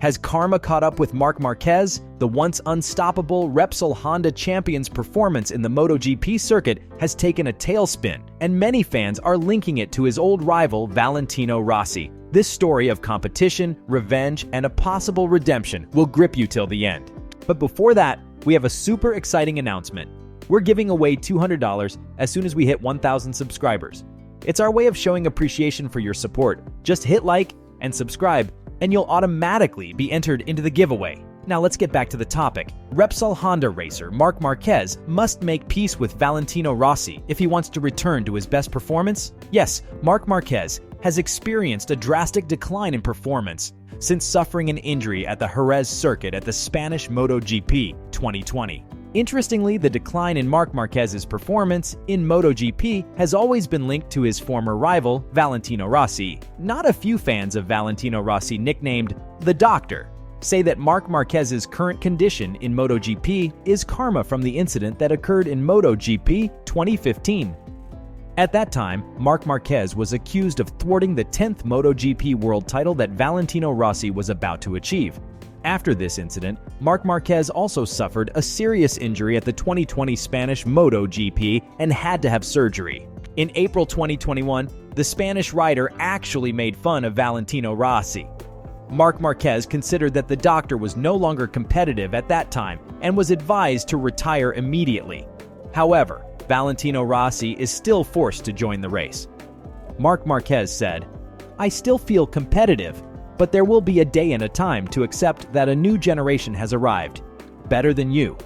Has karma caught up with Marc Marquez? The once unstoppable Repsol Honda champion's performance in the MotoGP circuit has taken a tailspin, and many fans are linking it to his old rival Valentino Rossi. This story of competition, revenge, and a possible redemption will grip you till the end. But before that, we have a super exciting announcement. We're giving away $200 as soon as we hit 1,000 subscribers. It's our way of showing appreciation for your support. Just hit like and subscribe, and you'll automatically be entered into the giveaway. Now let's get back to the topic. Repsol Honda racer Marc Marquez must make peace with Valentino Rossi if he wants to return to his best performance. Yes, Marc Marquez has experienced a drastic decline in performance since suffering an injury at the Jerez circuit at the Spanish MotoGP 2020. Interestingly, the decline in Marc Marquez's performance in MotoGP has always been linked to his former rival, Valentino Rossi. Not a few fans of Valentino Rossi, nicknamed the Doctor, say that Marc Marquez's current condition in MotoGP is karma from the incident that occurred in MotoGP 2015. At that time, Marc Marquez was accused of thwarting the 10th MotoGP world title that Valentino Rossi was about to achieve. After this incident, Marc Marquez also suffered a serious injury at the 2020 Spanish MotoGP and had to have surgery. In April 2021, the Spanish rider actually made fun of Valentino Rossi. Marc Marquez considered that the Doctor was no longer competitive at that time and was advised to retire immediately. However, Valentino Rossi is still forced to join the race. Marc Marquez said, "I still feel competitive, but there will be a day and a time to accept that a new generation has arrived, better than you."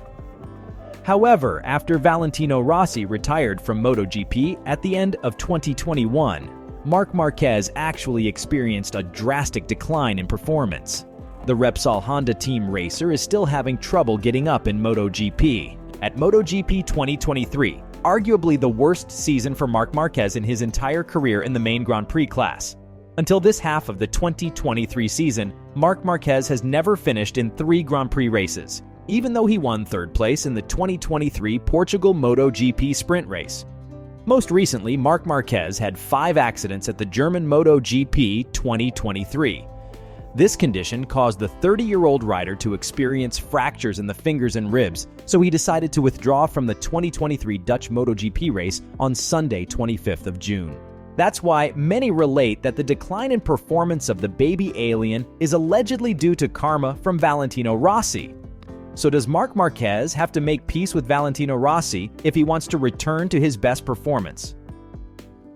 However, after Valentino Rossi retired from MotoGP at the end of 2021, Marc Marquez actually experienced a drastic decline in performance. The Repsol Honda team racer is still having trouble getting up in MotoGP. At MotoGP 2023, arguably the worst season for Marc Marquez in his entire career in the main Grand Prix class. Until this half of the 2023 season, Marc Marquez has never finished in 3 Grand Prix races, even though he won 3rd place in the 2023 Portugal MotoGP sprint race. Most recently, Marc Marquez had 5 accidents at the German MotoGP 2023. This condition caused the 30-year-old rider to experience fractures in the fingers and ribs, so he decided to withdraw from the 2023 Dutch MotoGP race on Sunday, 25th of June. That's why many relate that the decline in performance of the baby alien is allegedly due to karma from Valentino Rossi. So does Marc Marquez have to make peace with Valentino Rossi if he wants to return to his best performance?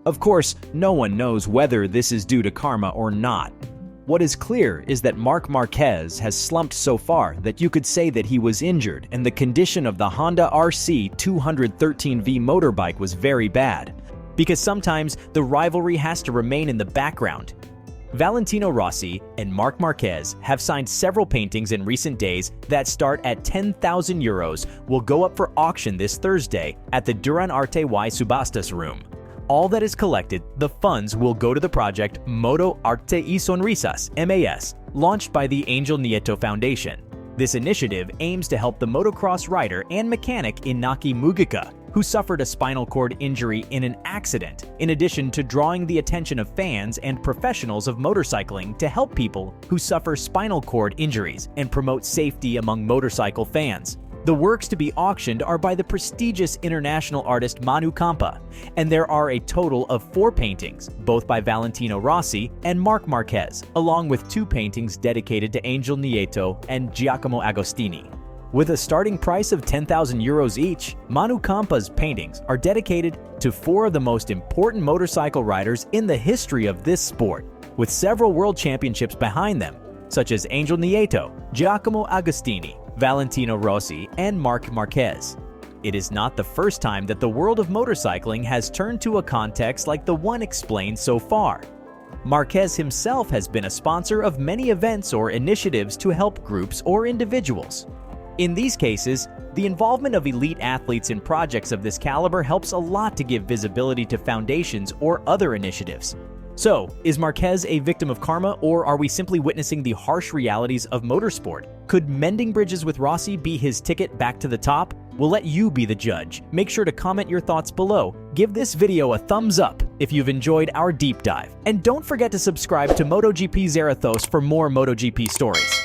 Of course, no one knows whether this is due to karma or not. What is clear is that Marc Marquez has slumped so far that you could say that he was injured, and the condition of the Honda RC 213V motorbike was very bad. Because sometimes the rivalry has to remain in the background. Valentino Rossi and Marc Marquez have signed several paintings in recent days that start at €10,000 will go up for auction this Thursday at the Duran Arte y Subastas room. All that is collected, the funds will go to the project Moto Arte y Sonrisas, MAS, launched by the Angel Nieto Foundation. This initiative aims to help the motocross rider and mechanic Inaki Mugica, who suffered a spinal cord injury in an accident, in addition to drawing the attention of fans and professionals of motorcycling to help people who suffer spinal cord injuries and promote safety among motorcycle fans. The works to be auctioned are by the prestigious international artist Manu Campa, and there are a total of 4 paintings, both by Valentino Rossi and Marc Marquez, along with 2 paintings dedicated to Angel Nieto and Giacomo Agostini. With a starting price of €10,000 each, Manu Campa's paintings are dedicated to 4 of the most important motorcycle riders in the history of this sport, with several world championships behind them, such as Angel Nieto, Giacomo Agostini, Valentino Rossi, and Marc Marquez. It is not the first time that the world of motorcycling has turned to a context like the one explained so far. Marquez himself has been a sponsor of many events or initiatives to help groups or individuals. In these cases, the involvement of elite athletes in projects of this caliber helps a lot to give visibility to foundations or other initiatives. So, is Marquez a victim of karma, or are we simply witnessing the harsh realities of motorsport? Could mending bridges with Rossi be his ticket back to the top? We'll let you be the judge. Make sure to comment your thoughts below. Give this video a thumbs up if you've enjoyed our deep dive. And don't forget to subscribe to MotoGP Zarathos for more MotoGP stories.